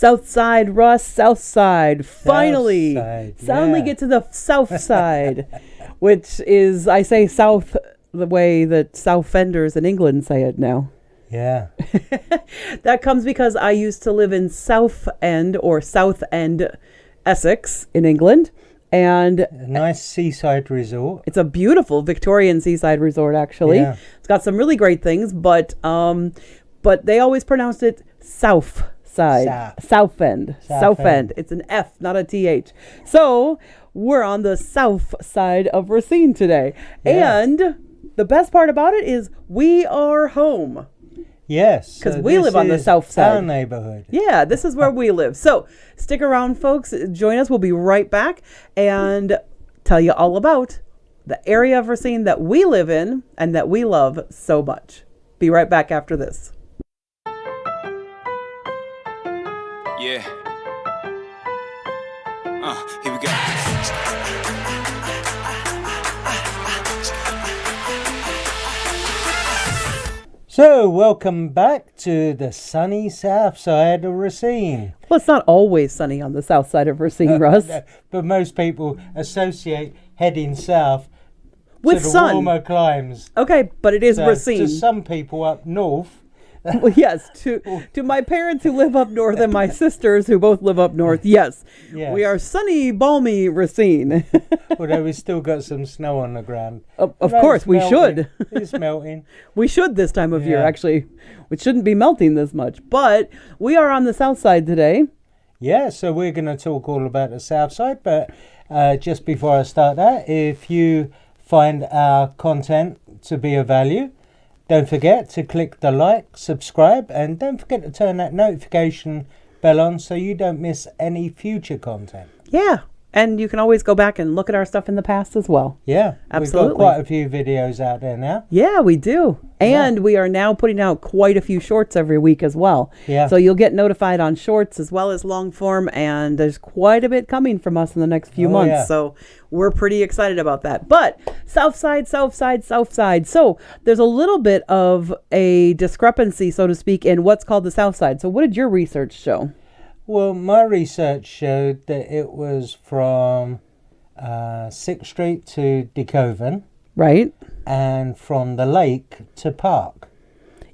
Southside, Russ, Southside. Finally, Southside, get to the South Side, which is, I say South the way that Southenders in England say it now. Yeah. That comes because I used to live in Southend or Southend, Essex in England. And A nice seaside resort. it's a beautiful Victorian seaside resort, actually. Yeah. It's got some really great things, but they always pronounced it South Side. Southend. Southend. It's an F, not a TH. So we're on the South Side of Racine today. Yeah. And the best part about it is we are home. Yes. Because we live on the south side. Our neighborhood. Yeah, this is where we live. So stick around, folks. Join us. We'll be right back and tell you all about the area of Racine that we live in and that we love so much. Be right back after this. Yeah. Here we go. So, welcome back to the sunny south side of Racine. Well, it's not always sunny on the south side of Racine, Russ. But most people associate heading south With to the sun. warmer climes. Okay, but it is So, Racine. to some people up north, Well, yes, to my parents who live up north and my sisters who both live up north, yes. Yes. We are sunny, balmy Racine. although we've still got some snow on the ground. Of No, course, it's we melting. should. It's melting. We should this time of year, Yeah. actually. It shouldn't be melting this much. But we are on the south side today. Yeah, so we're going to talk all about the south side. But just before I start that, if you find our content to be of value, don't forget to click the like, subscribe, and don't forget to turn that notification bell on so you don't miss any future content. Yeah. And you can always go back and look at our stuff in the past as well. Yeah, Absolutely. We've got quite a few videos out there now. Yeah, we do. And we are now putting out quite a few shorts every week as well. Yeah. So you'll get notified on shorts as well as long form. And there's quite a bit coming from us in the next few months. Yeah. So we're pretty excited about that. But south side, south side, south side. So there's a little bit of a discrepancy, so to speak, in what's called the south side. So what did your research show? Well, my research showed that it was from 6th Street to Dekoven Right? and from the lake to Park.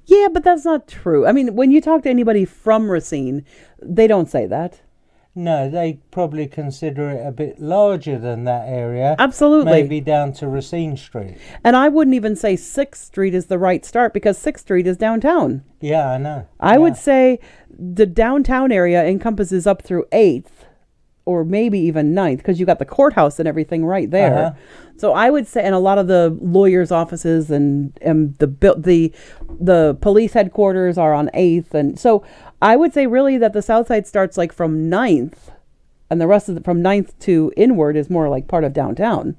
Yeah, but that's not true. I mean, when you talk to anybody from Racine, they don't say that. No, they probably consider it a bit larger than that area. Absolutely. Maybe down to Racine Street. And I wouldn't even say 6th Street is the right start because 6th Street is downtown. Yeah, I know. I would say the downtown area encompasses up through 8th or maybe even 9th because you got the courthouse and everything right there. Uh-huh. So I would say, and a lot of the lawyers' offices and the police headquarters are on 8th. And so I would say really that the south side starts like from 9th and the rest of from 9th to inward is more like part of downtown.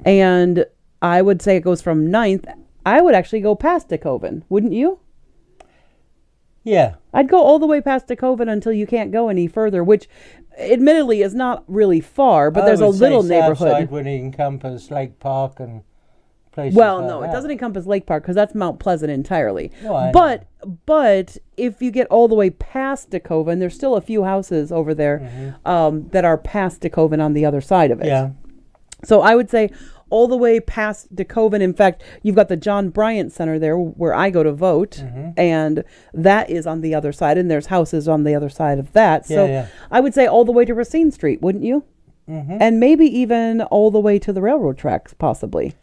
And I would say it goes from 9th. I would actually go past Dekoven, wouldn't you? Yeah. I'd go all the way past Dekoven until you can't go any further, which admittedly is not really far, but there's a little neighborhood. Southside would encompass Lake Park and places Well, like no, that. it doesn't encompass Lake Park because that's Mount Pleasant entirely. No, I But if you get all the way past Dekoven, there's still a few houses over there that are past Dekoven on the other side of it. Yeah. So I would say all the way past Dekoven. In fact, you've got the John Bryant Center there where I go to vote, and that is on the other side, and there's houses on the other side of that. So Yeah. I would say all the way to Racine Street, wouldn't you? And maybe even all the way to the railroad tracks, possibly.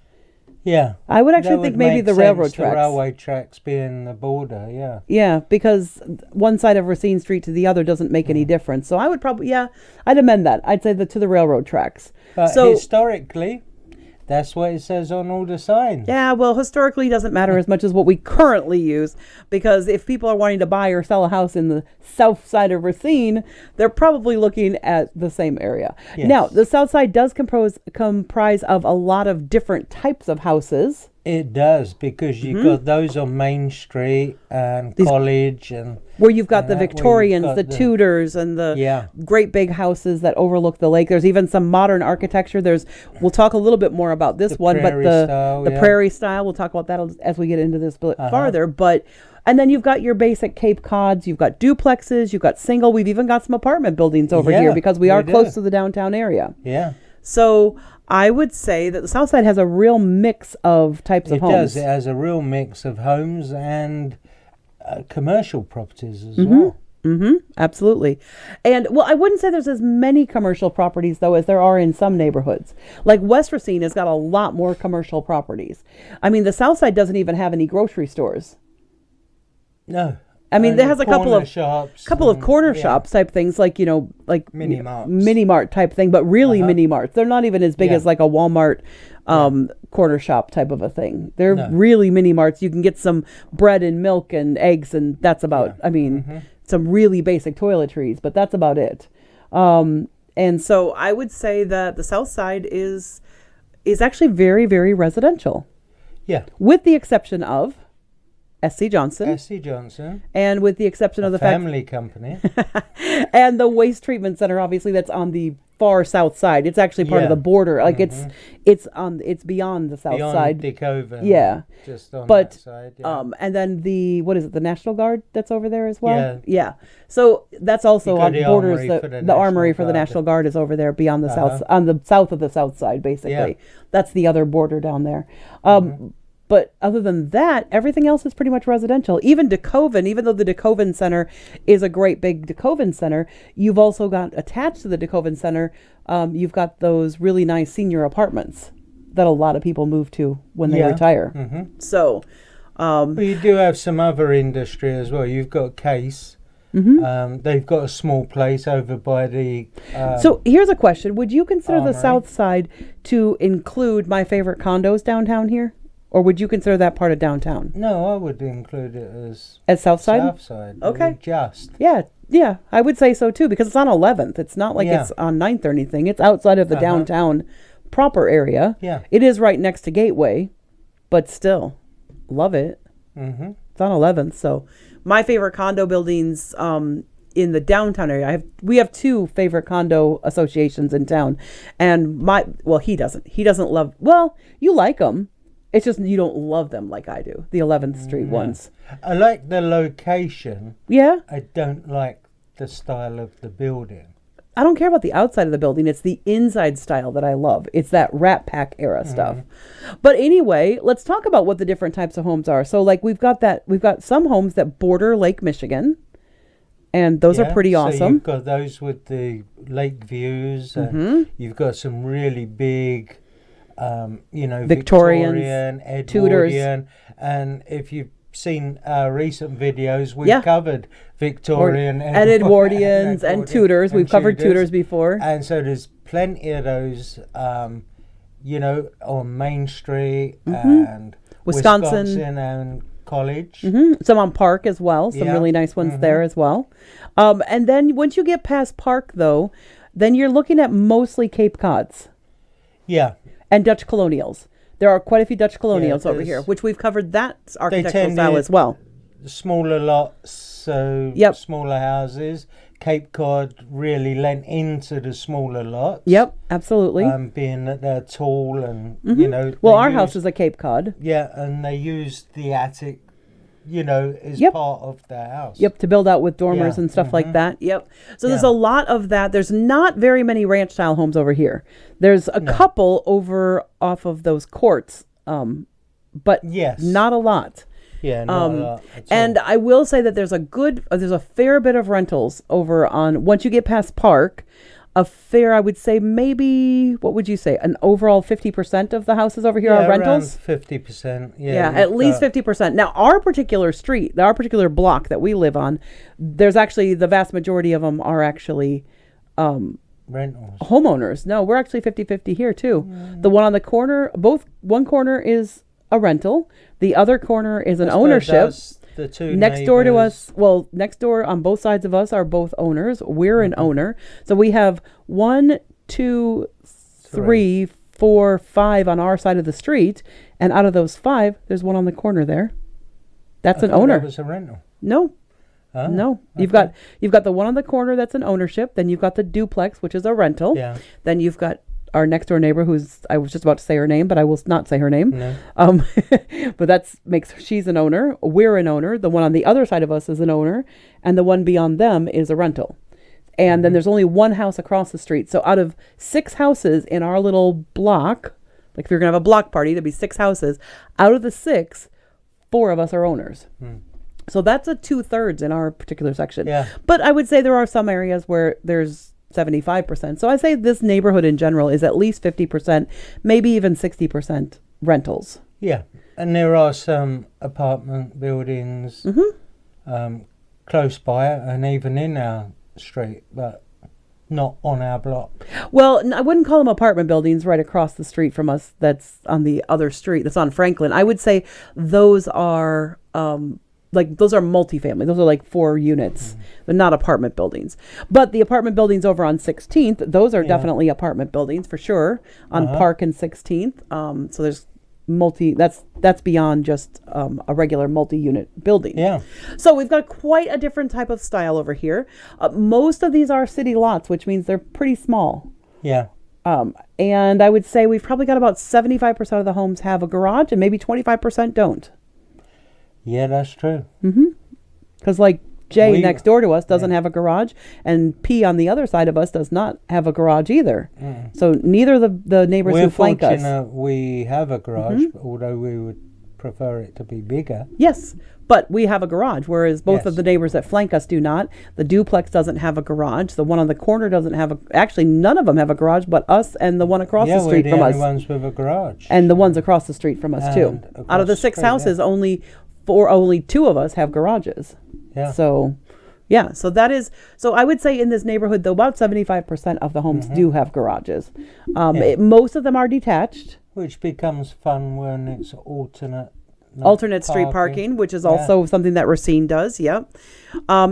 Yeah. I would actually That think would maybe make the railroad sense, tracks. The railway tracks being the border, yeah. Yeah, because one side of Racine Street to the other doesn't make any difference. So I would probably, I'd amend that. I'd say to the railroad tracks. But So historically, that's what it says on all the signs. yeah, well, historically doesn't matter as much as what we currently use, because if people are wanting to buy or sell a house in the south side of Racine, they're probably looking at the same area. Yes. Now, the south side does comprise of a lot of different types of houses. It does, because you've got those on Main Street and College and Where you've got and the that, where you've Victorians, got the Tudors, and the Yeah. great big houses that overlook the lake. There's even some modern architecture. We'll talk a little bit more about this The one, but prairie the style, the yeah. prairie style. We'll talk about that as we get into this a bit farther. But And then you've got your basic Cape Cods, you've got duplexes, you've got single. We've even got some apartment buildings over here because we are close to the downtown area. Yeah. So I would say that the Southside has a real mix of types of homes. It does. It has a real mix of homes and commercial properties as well. Mm-hmm. Absolutely. And well, I wouldn't say there's as many commercial properties though as there are in some neighborhoods. Like West Racine has got a lot more commercial properties. I mean, the Southside doesn't even have any grocery stores. No. I mean, it has a couple of corner yeah. shops type things, like like Mini marts. mini mart type thing, but really mini marts. They're not even as big as like a Walmart corner shop type of a thing. They're really mini marts. You can get some bread and milk and eggs, and that's about. I mean, some really basic toiletries, but that's about it. And so I would say that the South Side is actually very, very residential. Yeah. With the exception of S.C. Johnson. S.C. Johnson. And with the exception of the family company. And the waste treatment center, obviously, that's on the far south side. It's actually part of the border. Like it's beyond the south side. Dekoven. Yeah. Just on that side. Yeah. And then the National Guard that's over there as well. Yeah. Yeah. So that's also on borders. The armory for the Guard. National Guard is over there beyond the south, on the south of the south side, basically. Yeah. That's the other border down there. But other than that, everything else is pretty much residential. Even Dekoven, even though the Dekoven Center is a great big Dekoven Center, you've also got attached to the Dekoven Center, you've got those really nice senior apartments that a lot of people move to when they retire. Mm-hmm. So, but you do have some other industry as well. You've got Case. Mm-hmm. They've got a small place over by the. So here's a question: would you consider armory. the South Side to include My Favorite Condos downtown here? Or would you consider that part of downtown? No, I would include it as Southside? Southside. Okay. Just. Yeah, I would say so too, because it's on 11th. It's not like it's on 9th or anything. It's outside of the downtown proper area. Yeah. It is right next to Gateway, but still, love it. Mm-hmm. It's on 11th. So my favorite condo buildings in the downtown area, we have two favorite condo associations in town. And he doesn't love, you like them. It's just you don't love them like I do, the 11th Street ones. I like the location. Yeah? I don't like the style of the building. I don't care about the outside of the building. It's the inside style that I love. It's that Rat Pack era stuff. But anyway, let's talk about what the different types of homes are. So like we've got some homes that border Lake Michigan. And those are pretty awesome. So you've got those with the lake views. And you've got some really big... Victorian, Edwardian, Tudors. And if you've seen our recent videos, we've covered Victorian and Edwardians and Tudors. We've covered Tudors before. And so there's plenty of those, on Main Street and Wisconsin and College. Some on Park as well. Some really nice ones there as well. And then once you get past Park, though, then you're looking at mostly Cape Cods. Yeah. And Dutch Colonials. There are quite a few Dutch Colonials over here, which we've covered that architectural style as well. Smaller lots, so smaller houses. Cape Cod really lent into the smaller lots. Yep, absolutely. Being that they're tall and, Well, our house is a Cape Cod. Yeah, and they used the attic, as part of their house. Yep, to build out with dormers and stuff like that. Yep. So there's a lot of that. There's not very many ranch style homes over here. There's a couple over off of those courts, but not a lot. Yeah, not a lot at and all. I will say that there's a fair bit of rentals over on, once you get past Park, I would say maybe, what would you say, an overall 50% of the houses over here are rentals? Around 50%. Yeah, at least 50%. Now, our particular block that we live on, there's actually, the vast majority of them are actually rentals. Homeowners. No, we're actually 50-50 here too. The one on the corner, one corner is a rental. The other corner is an ownership. The two next door to us, next door on both sides of us are both owners. We're an owner. So we have 1, 2, 3, 4, 5 on our side of the street. And out of those 5, there's one on the corner there. That's an owner. That was a rental. No. Oh, no. You've got the one on the corner that's an ownership. Then you've got the duplex, which is a rental. Yeah. Then you've got our next door neighbor, I was just about to say her name, but I will not say her name. No. But she's an owner. We're an owner. The one on the other side of us is an owner, and the one beyond them is a rental. And then there's only one house across the street. So out of 6 houses in our little block, like if you're going to have a block party, there'd be 6 houses. Out of the 6, 4 of us are owners. So that's a 2/3 in our particular section. Yeah. But I would say there are some areas where there's 75%. So I say this neighborhood in general is at least 50%, maybe even 60% rentals. Yeah. And there are some apartment buildings close by and even in our street, but not on our block. Well, I wouldn't call them apartment buildings right across the street from us. That's on the other street. That's on Franklin. I would say those are those are multifamily. Those are like 4 units. They're not apartment buildings. But the apartment buildings over on 16th, those are definitely apartment buildings for sure. On Park and 16th. So there's that's beyond just a regular multi-unit building. Yeah. So we've got quite a different type of style over here. Most of these are city lots, which means they're pretty small. Yeah. And I would say we've probably got about 75% of the homes have a garage and maybe 25% don't. Yeah, that's true. Because like Jay next door to us doesn't have a garage, and P on the other side of us does not have a garage either. So neither of the neighbors who flank us. We're fortunate we have a garage, although we would prefer it to be bigger. Yes, but we have a garage, whereas both of the neighbors that flank us do not. The duplex doesn't have a garage. The one on the corner doesn't have actually none of them have a garage, but us and the one across the street from us. Yeah, we're the only ones with a garage. And the ones across the street from us too. Out of the 6 houses, only 2 of us have garages. Yeah. So that is, so I would say in this neighborhood, though, about 75% of the homes do have garages. Most of them are detached. Which becomes fun when it's Alternate street parking, which is also something that Racine does. Yep.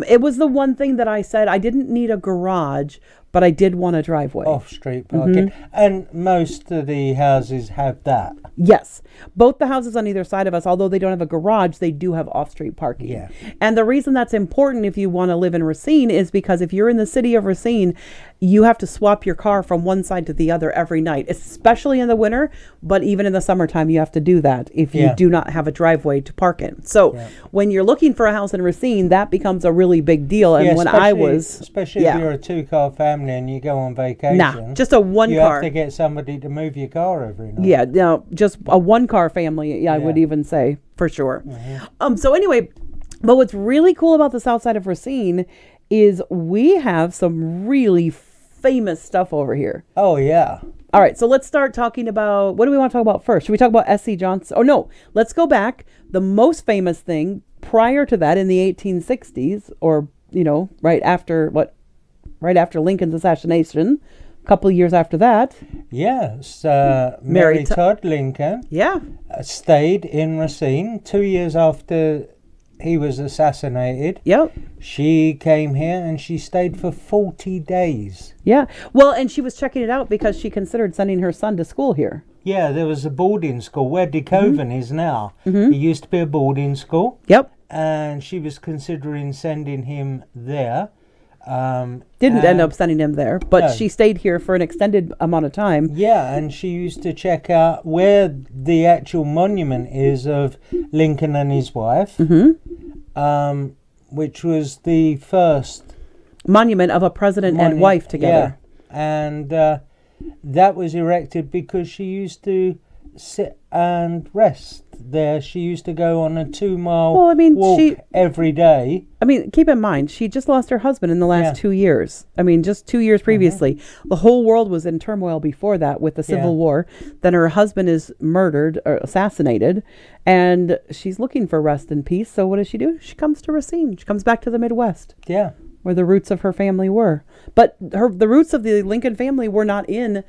It was the one thing that I said I didn't need a garage, but I did want a driveway. Off-street parking. And most of the houses have that. Yes. Both the houses on either side of us, although they don't have a garage, they do have off-street parking. Yeah. And the reason that's important if you want to live in Racine is because if you're in the city of Racine, you have to swap your car from one side to the other every night, especially in the winter, but even in the summertime, you have to do that if you do not have a driveway to park in. So when you're looking for a house in Racine, that becomes a really big deal. And when especially if you're a 2-car family and you go on vacation, just a 1 you car. You have to get somebody to move your car every night. Yeah, no, just a 1-car family. I would even say for sure. So anyway, but what's really cool about the South Side of Racine is we have some really famous stuff over here. Oh yeah. All right, so let's start talking about, what do we want to talk about first? Should we talk about S.C. Johnson? Oh no, let's go back. The most famous thing prior to that in the 1860s, or right after Lincoln's assassination, a couple of years after that. Yes, Mary Todd Lincoln. Yeah. Stayed in Racine 2 years after he was assassinated. Yep. She came here and she stayed for 40 days. Yeah. Well, and she was checking it out because she considered sending her son to school here. Yeah, there was a boarding school where Dekoven is now. It used to be a boarding school. Yep. And she was considering sending him there. Didn't end up sending him there, but she stayed here for an extended amount of time. Yeah, and she used to check out where the actual monument is of Lincoln and his wife, which was the first monument of a president and wife together. Yeah, and that was erected because she used to sit and rest there. She used to go on a 2-mile walk every day. I mean, keep in mind, she just lost her husband in the last 2 years. I mean, just 2 years previously. The whole world was in turmoil before that with the Civil War. Then her husband is murdered or assassinated, and she's looking for rest and peace. So what does she do? She comes to Racine. She comes back to the Midwest. Yeah. Where the roots of her family were. But the roots of the Lincoln family were not in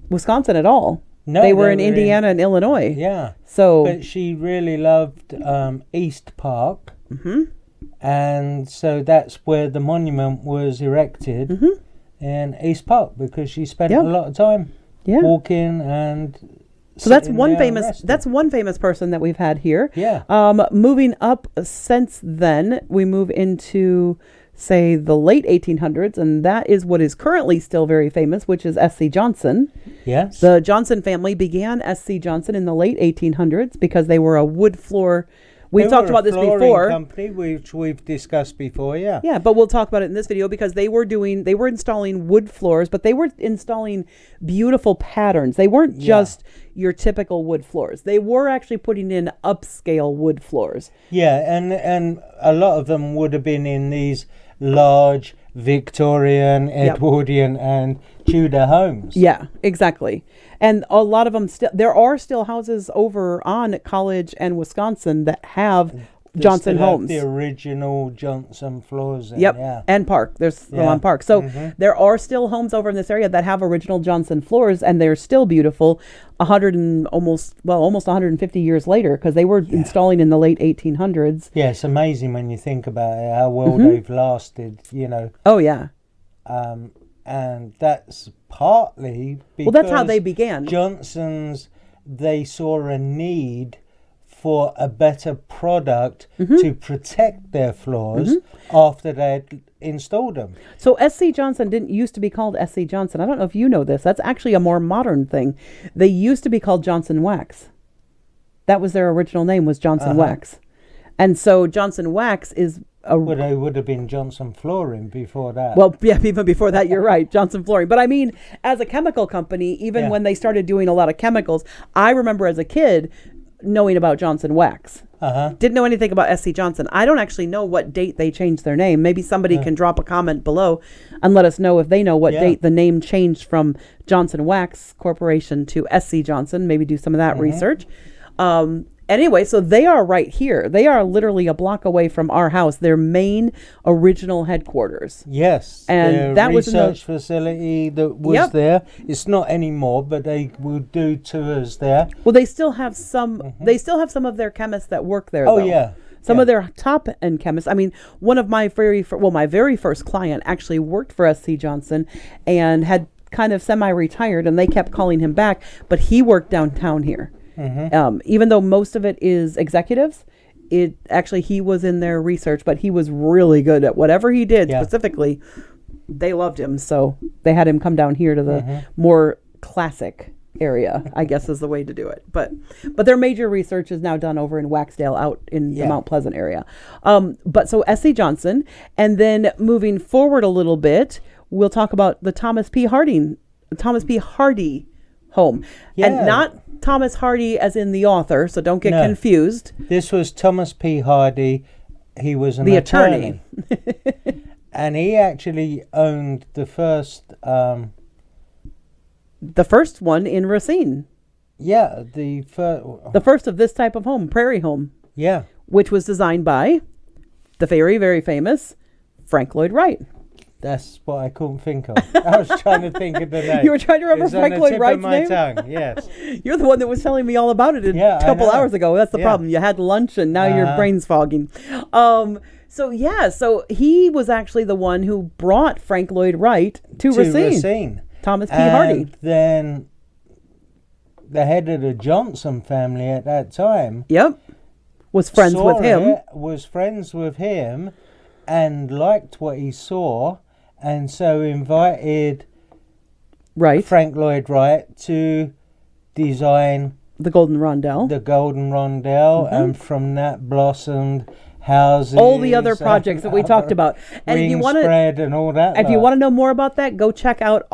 Wisconsin at all. No, they were in Indiana and Illinois. Yeah. But she really loved East Park. And so that's where the monument was erected in East Park, because she spent a lot of time walking and so that's one famous person that we've had here. Yeah. Moving up since then, we move into say, the late 1800s, and that is what is currently still very famous, which is S.C. Johnson. Yes. The Johnson family began S.C. Johnson in the late 1800s because they were a wood floor. We've talked about this before. Company, which we've discussed before, yeah. Yeah, but we'll talk about it in this video because they were installing wood floors, but they were installing beautiful patterns. They weren't just your typical wood floors. They were actually putting in upscale wood floors. Yeah, and a lot of them would have been in these large Victorian, Edwardian, and Tudor homes. Yeah, exactly. And a lot of them there are still houses over on College and Wisconsin that have Johnson homes. The original Johnson floors. And Park. There's still on Park. So there are still homes over in this area that have original Johnson floors, and they're still beautiful. Almost 150 years later, because they were installing in the late 1800s. Yeah, it's amazing when you think about it, how well they've lasted. Oh yeah. And that's partly because that's how they began. Johnson's, they saw a need for a better product to protect their floors after they'd installed them. So S.C. Johnson didn't used to be called S.C. Johnson. I don't know if you know this. That's actually a more modern thing. They used to be called Johnson Wax. That was their original name, was Johnson Wax. And so Johnson Wax is well, they would have been Johnson Flooring before that. Well, yeah, even before that, you're right, Johnson Flooring. But I mean, as a chemical company, even when they started doing a lot of chemicals, I remember as a kid knowing about Johnson Wax. Didn't know anything about S.C. Johnson. I don't actually know what date they changed their name. Maybe somebody can drop a comment below and let us know if they know what date the name changed from Johnson Wax Corporation to S.C. Johnson. Maybe do some of that research. Anyway, so they are right here. They are literally a block away from our house, their main original headquarters. Yes. And that was research facility that was there. It's not anymore, but they will do tours there. Well, they still have some they still have some of their chemists that work there, Oh, though. yeah. Some of their top end chemists. I mean, one of my my very first client actually worked for S.C. Johnson and had kind of semi-retired, and they kept calling him back, but he worked downtown here. Even though most of it is executives, he was in their research, but he was really good at whatever he did. Specifically, they loved him, so they had him come down here to the more classic area, I guess is the way to do it. But their major research is now done over in Waxdale, out in the Mount Pleasant area. But so S.C. Johnson, and then moving forward a little bit, we'll talk about the Thomas P. Hardy home, and not Thomas Hardy as in the author, so don't get confused. This was Thomas P. Hardy. He was the attorney. And he actually owned the first one in Racine. Yeah, the first of this type of home, prairie home. Yeah. Which was designed by the very, very famous Frank Lloyd Wright. That's what I couldn't think of. I was trying to think of the name. You were trying to remember Frank Lloyd Wright's name? It's on the tip of my tongue, yes. You're the one that was telling me all about it a couple hours ago. That's the problem. You had lunch and now your brain's fogging. So he was actually the one who brought Frank Lloyd Wright to Racine. Thomas P. Hardy. Then the head of the Johnson family at that time. Was friends with him and liked what he saw, and so invited Frank Lloyd Wright to design the Golden Rondelle. And from that blossomed houses, all the other projects that we talked about. And if you want to know more about that, go check out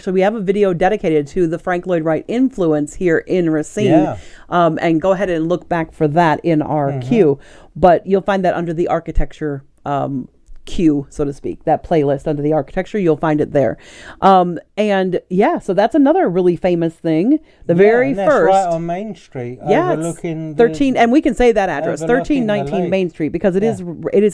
we have a video dedicated to the Frank Lloyd Wright influence here in Racine. And go ahead and look back for that in our queue. But you'll find that under the architecture queue, so to speak, that playlist under the architecture, you'll find it there. So that's another really famous thing. The very first, right on Main Street, overlooking 13, and we can say that address, 1319 Main Street, because it is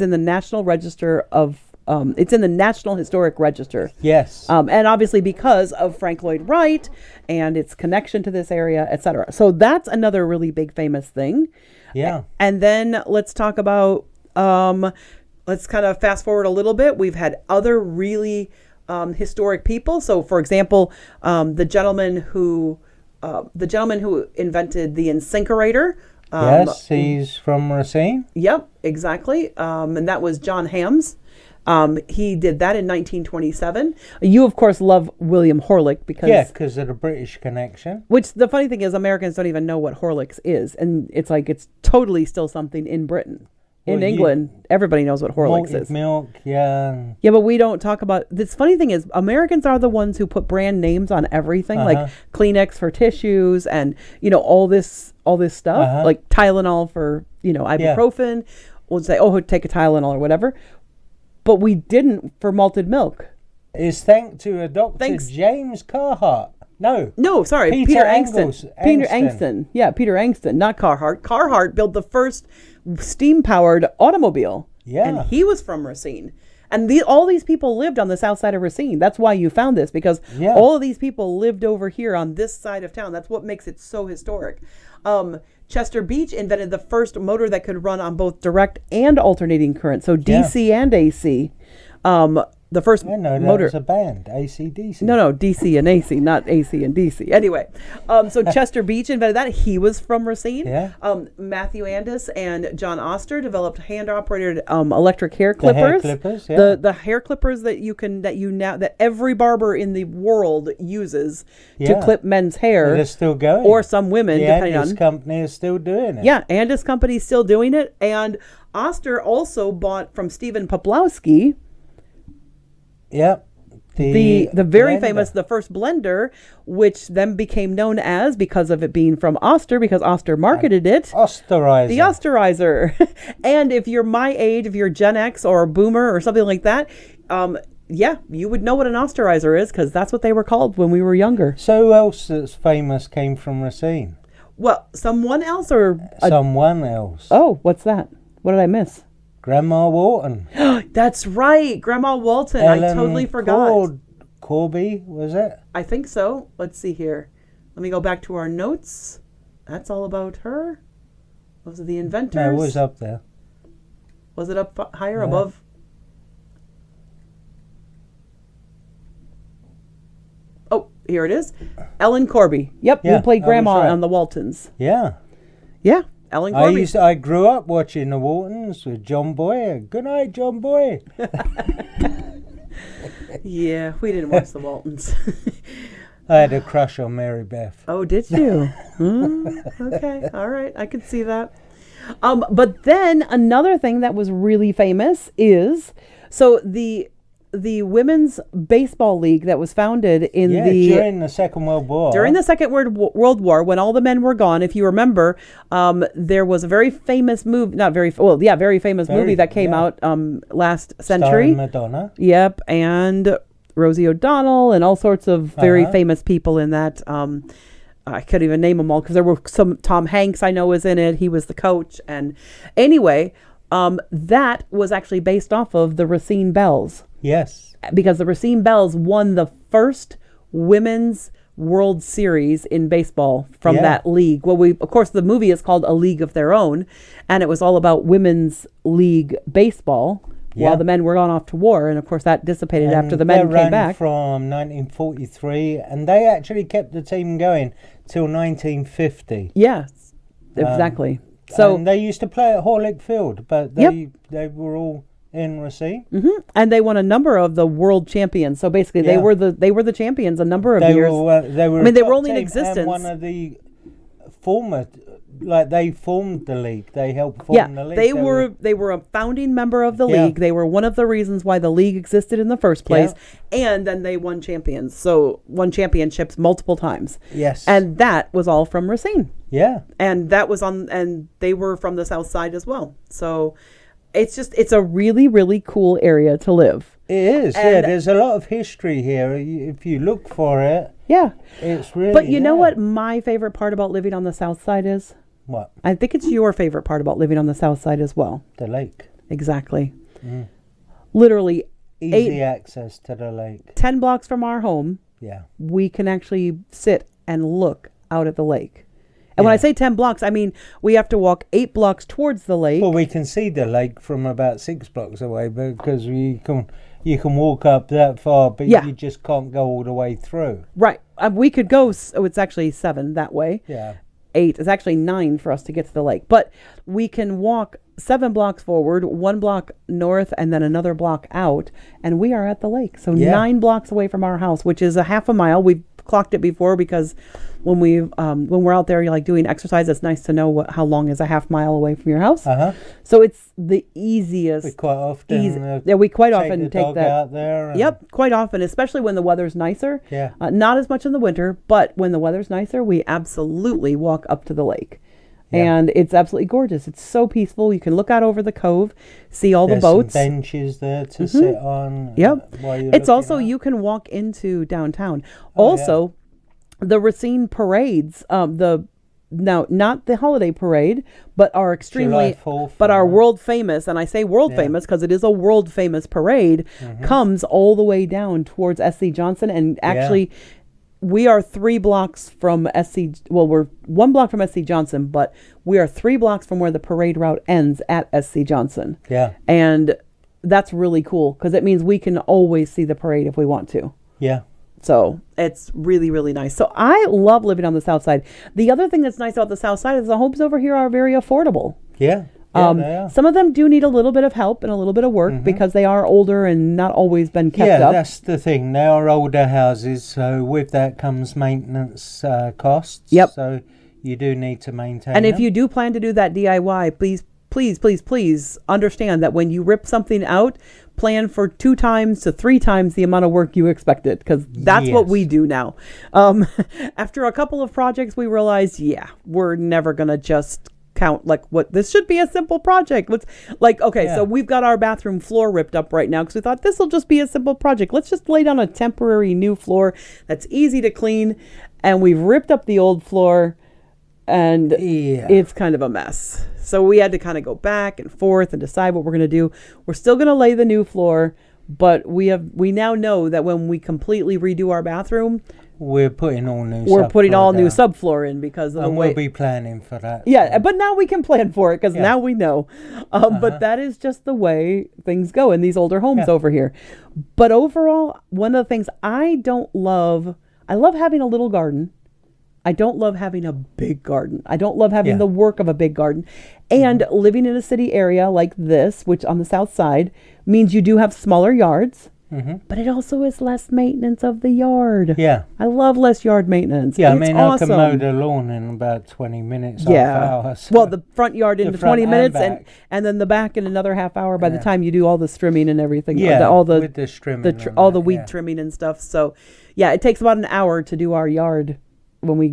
in the National Register of it's in the National Historic Register. Yes. And obviously because of Frank Lloyd Wright and its connection to this area, etc. So that's another really big famous thing. Yeah. And then let's talk about let's kind of fast forward a little bit. We've had other really historic people. So, for example, the gentleman who invented the incinerator. Yes, he's from Racine. Yep, exactly. And that was John Hams. He did that in 1927. You, of course, love William Horlick because of the British connection. Which the funny thing is, Americans don't even know what Horlicks is, and it's like it's totally still something in Britain. In England, everybody knows what Horlicks is. Milk, yeah. Yeah, but we don't talk about... This funny thing is, Americans are the ones who put brand names on everything, like Kleenex for tissues and, all this stuff, like Tylenol for, ibuprofen. We'll say, take a Tylenol or whatever. But we didn't for malted milk. It's thanks to a Dr. James Carhart. No, sorry. Peter Angston. Peter Angston. Yeah, Peter Angston, not Carhart. Carhart built the first steam-powered automobile. Yeah. And he was from Racine. And all these people lived on the south side of Racine. That's why you found this, because all of these people lived over here on this side of town. That's what makes it so historic. Chester Beach invented the first motor that could run on both direct and alternating current, so DC and AC. The first I know that motor was a band, AC/DC. No, DC and AC, not AC and DC. Anyway, so Chester Beach invented that. He was from Racine. Yeah. Matthew Andis and John Oster developed hand-operated electric hair clippers. The hair clippers, yeah. The hair clippers that every barber in the world uses to clip men's hair. They're still going. Or some women, depending on. Andis company is still doing it. Yeah, Andis company is still doing it, and Oster also bought from Stephen Poplawski. Yep. The very blender. famous, the first blender, which then became known as, because of it being from Oster, because Oster marketed it. Osterizer. The Osterizer. And if you're my age, if you're Gen X or a Boomer or something like that, you would know what an Osterizer is, because that's what they were called when we were younger. So who else that's famous came from Racine? Well, someone else or... Someone else. Oh, what's that? What did I miss? Grandma Walton. That's right. Grandma Walton. I totally forgot. Corby, was it? I think so. Let's see here. Let me go back to our notes. That's all about her. Those are the inventors. No, it was up there. Was it up higher above? Oh, here it is. Ellen Corby. Yep, Yeah, who played I Grandma was right. on the Waltons. Yeah. Yeah, Ellen Corby. I grew up watching the Waltons with John Boy. Good night, John Boy. Yeah, we didn't watch the Waltons. I had a crush on Mary Beth. Oh, did you? Okay, all right, I could see that. But then another thing that was really famous is the women's baseball league that was founded in during the Second World War. During the Second World War, when all the men were gone, if you remember, there was a very famous movie, very famous movie that came out last century. Starring Madonna. Yep, and Rosie O'Donnell and all sorts of very famous people in that. I couldn't even name them all because there were some. Tom Hanks, I know, was in it. He was the coach. And anyway, that was actually based off of the Racine Bells. Yes. Because the Racine Bells won the first women's World Series in baseball from that league. Well, of course, the movie is called A League of Their Own, and it was all about women's league baseball while the men were gone off to war. And of course, that dissipated after the men came back. From 1943, and they actually kept the team going till 1950. Yes, exactly. So and they used to play at Horlick Field, but they were all in Racine. Mm-hmm. And they won a number of the world champions. So basically, they were the champions a number of years. They were. I mean, they were only in existence. And one of the they formed the league. They helped form the league. They were a founding member of the league. They were one of the reasons why the league existed in the first place. And then they won championships multiple times. Yes. And that was all from Racine. Yeah. And that was and they were from the south side as well. So it's a really, really cool area to live. It is. And there's a lot of history here. If you look for it. Yeah. It's really. But you know what my favorite part about living on the south side is? What? I think it's your favorite part about living on the south side as well. The lake. Exactly. Literally easy access to the lake. 10 blocks from our home. Yeah. We can actually sit and look out at the lake. And when I say 10 blocks, I mean we have to walk 8 blocks towards the lake. Well, we can see the lake from about 6 blocks away because you can walk up that far, but you just can't go all the way through. Right. We could go, it's actually 7 that way. Yeah. 8. It's actually 9 for us to get to the lake. But we can walk 7 blocks forward, 1 block north, and then another block out, and we are at the lake. So Yeah. 9 blocks away from our house, which is a half a mile. We've clocked it before because when we're out there, you're like doing exercise. It's nice to know how long is a half mile away from your house. So it's the easiest. We quite often we quite take often the take dog that out there. Yep, quite often, especially when the weather's nicer. Yeah. Not as much in the winter, but when the weather's nicer, we absolutely walk up to the lake. Yeah. And it's absolutely gorgeous. It's so peaceful. You can look out over the cove, see all There's the boats. some benches there to sit on. Yep. While you're It's also, looking out. you can walk into downtown. Oh, Also, the Racine parades, not the holiday parade, but our extremely, July 4th but our and that. world famous, and I say world famous because it is a world famous parade, comes all the way down towards SC Johnson. And actually, we are 3 blocks from SC, well, we're 1 block from SC Johnson, but we are 3 blocks from where the parade route ends at SC Johnson. Yeah. And that's really cool because it means we can always see the parade if we want to. Yeah. So it's really, really nice. So I love living on the South Side. The other thing that's nice about the South Side is the homes over here are very affordable. Yeah. Yeah, they are. Some of them do need a little bit of help and a little bit of work because they are older and not always been kept up. Yeah, that's the thing. They are older houses, so with that comes maintenance costs. Yep. So you do need to maintain And if them. you do plan to do that DIY, please understand that when you rip something out, plan for 2 times to 3 times the amount of work you expected, because that's what Yes. we do now. After a couple of projects, we realized, we're never going to just count like what this should be a simple project. Let's so we've got our bathroom floor ripped up right now because we thought this will just be a simple project. Let's just lay down a temporary new floor that's easy to clean. And we've ripped up the old floor and it's kind of a mess. So we had to kind of go back and forth and decide what we're going to do. We're still going to lay the new floor, but we now know that when we completely redo our bathroom, we're putting all new we're putting all new down. subfloor in because of the way. We'll be planning for that. Yeah, but now we can plan for it because now we know. But that is just the way things go in these older homes over here. But overall, one of the things I love having a little garden. I don't love having a big garden. I don't love having the work of a big garden. And living in a city area like this, which on the South Side, means you do have smaller yards. But it also is less maintenance of the yard. Yeah. I love less yard maintenance. Yeah, It's I mean, awesome. I can mow the lawn in about 20 minutes, half hour. So Well, the front yard into front 20 and minutes back. and then the back in another half hour by the time you do all the trimming and everything. Yeah, all the with the trimming and all the that, weed trimming and stuff. So, it takes about an hour to do our yard when we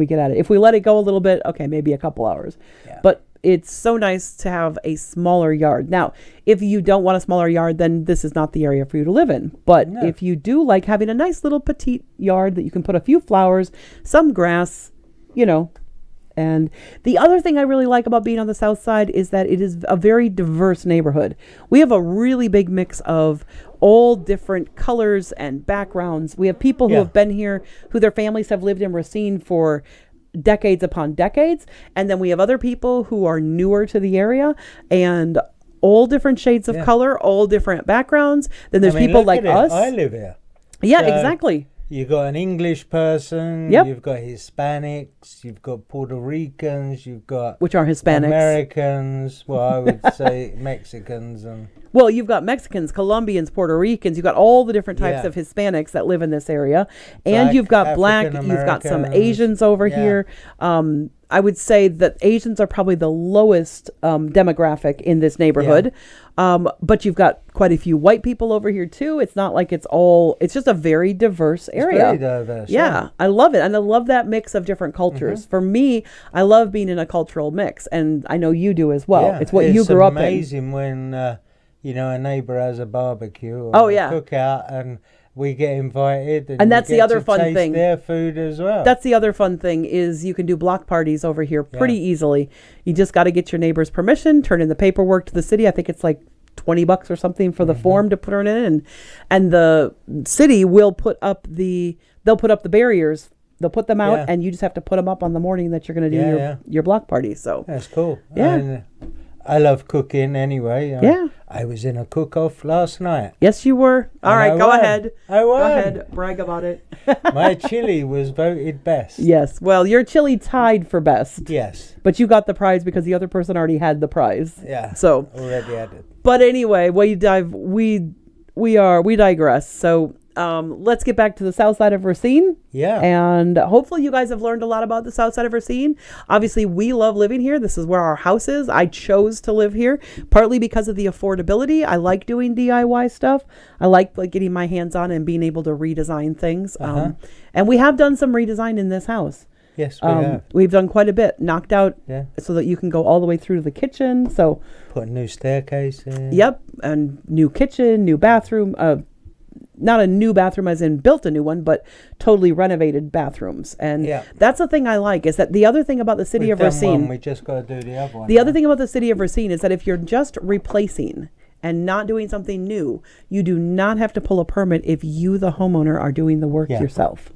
get at it. If we let it go a little bit, okay, maybe a couple hours. Yeah. But it's so nice to have a smaller yard. Now, if you don't want a smaller yard, then this is not the area for you to live in. But if you do like having a nice little petite yard that you can put a few flowers, some grass, And the other thing I really like about being on the South Side is that it is a very diverse neighborhood. We have a really big mix of all different colors and backgrounds. We have people who have been here, who their families have lived in Racine for decades upon decades. And then we have other people who are newer to the area and all different shades of color, all different backgrounds. Then there's people like us. I live here. Yeah, So exactly. You've got an English person, you've got Hispanics, you've got Puerto Ricans, you've got... Which are Hispanics. Americans, well, I would say Mexicans and... Well, you've got Mexicans, Colombians, Puerto Ricans. You've got all the different types of Hispanics that live in this area. And you've got black, you've got some Asians over here. I would say that Asians are probably the lowest demographic in this neighborhood. But you've got quite a few white people over here too. It's not like it's just a very diverse area. It's very diverse. Yeah, I love it. And I love that mix of different cultures. For me, I love being in a cultural mix. And I know you do as well. Yeah, it's what you grew up in. It's amazing when, a neighbor has a barbecue or a cookout and we get invited. And that's the other fun thing. Their food as well. That's the other fun thing is you can do block parties over here pretty easily. You just got to get your neighbor's permission, turn in the paperwork to the city. I think it's like $20 or something for the form to put it in, and the city will put up they'll put up the barriers. They'll put them out, and you just have to put them up on the morning that you're going to do your block party. So that's cool. Yeah. And I love cooking anyway. Yeah. I was in a cook-off last night. Yes, you were. All And right, I go won. ahead. I won. Go ahead. Brag about it. My chili was voted best. Yes. Well, your chili tied for best. Yes. But you got the prize because the other person already had the prize. Yeah. So. Already had it. But anyway, we digress. So let's get back to the Southside of Racine. Yeah. And hopefully you guys have learned a lot about the Southside of Racine. Obviously, we love living here. This is where our house is. I chose to live here partly because of the affordability. I like doing DIY stuff. I like getting my hands on and being able to redesign things. And we have done some redesign in this house. Yes, we have. We've done quite a bit. Knocked out Yeah. so that you can go all the way through to the kitchen. So Put a new staircase in. yep, and new kitchen, new bathroom. Not a new bathroom as in built a new one, but totally renovated bathrooms. And Yeah. that's the thing I like, is that the other thing about the city We've of done Racine, one, we just got to do the other one. the other thing about the city of Racine is that if you're just replacing and not doing something new, you do not have to pull a permit if you, the homeowner, are doing the work Yeah. yourself.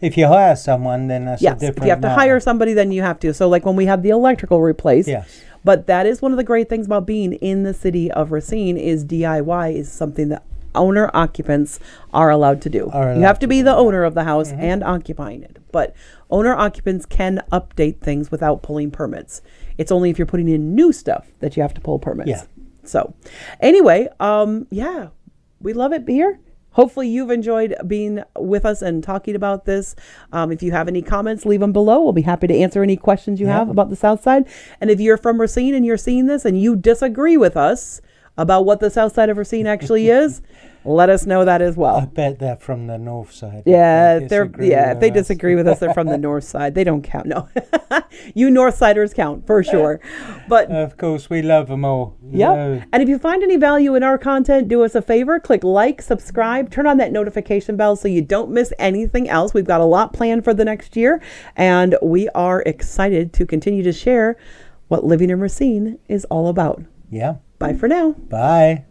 If you hire someone, then that's a Yes, different if you have to matter. hire somebody, then you have to. So like when we had the electrical replaced, Yes. but that is one of the great things about being in the city of Racine is DIY is something that owner occupants are allowed to do. You have to be the owner of the house and occupying it. But owner occupants can update things without pulling permits. It's only if you're putting in new stuff that you have to pull permits. Yeah. So anyway, yeah, we love it here. Hopefully you've enjoyed being with us and talking about this. If you have any comments, leave them below. We'll be happy to answer any questions you have about the South Side. And if you're from Racine and you're seeing this and you disagree with us about what the South Side of Racine actually is, let us know that as I well. bet they're from the north side. Yeah, If they disagree if with they us. disagree with us, they're from the north side. They don't count. No, you North Siders count for sure. But Of course, we love them all. yep. And if you find any value in our content, do us a favor, click like, subscribe, turn on that notification bell so you don't miss anything else. We've got a lot planned for the next year, and we are excited to continue to share what living in Racine is all about. Yeah. Bye for now. Bye.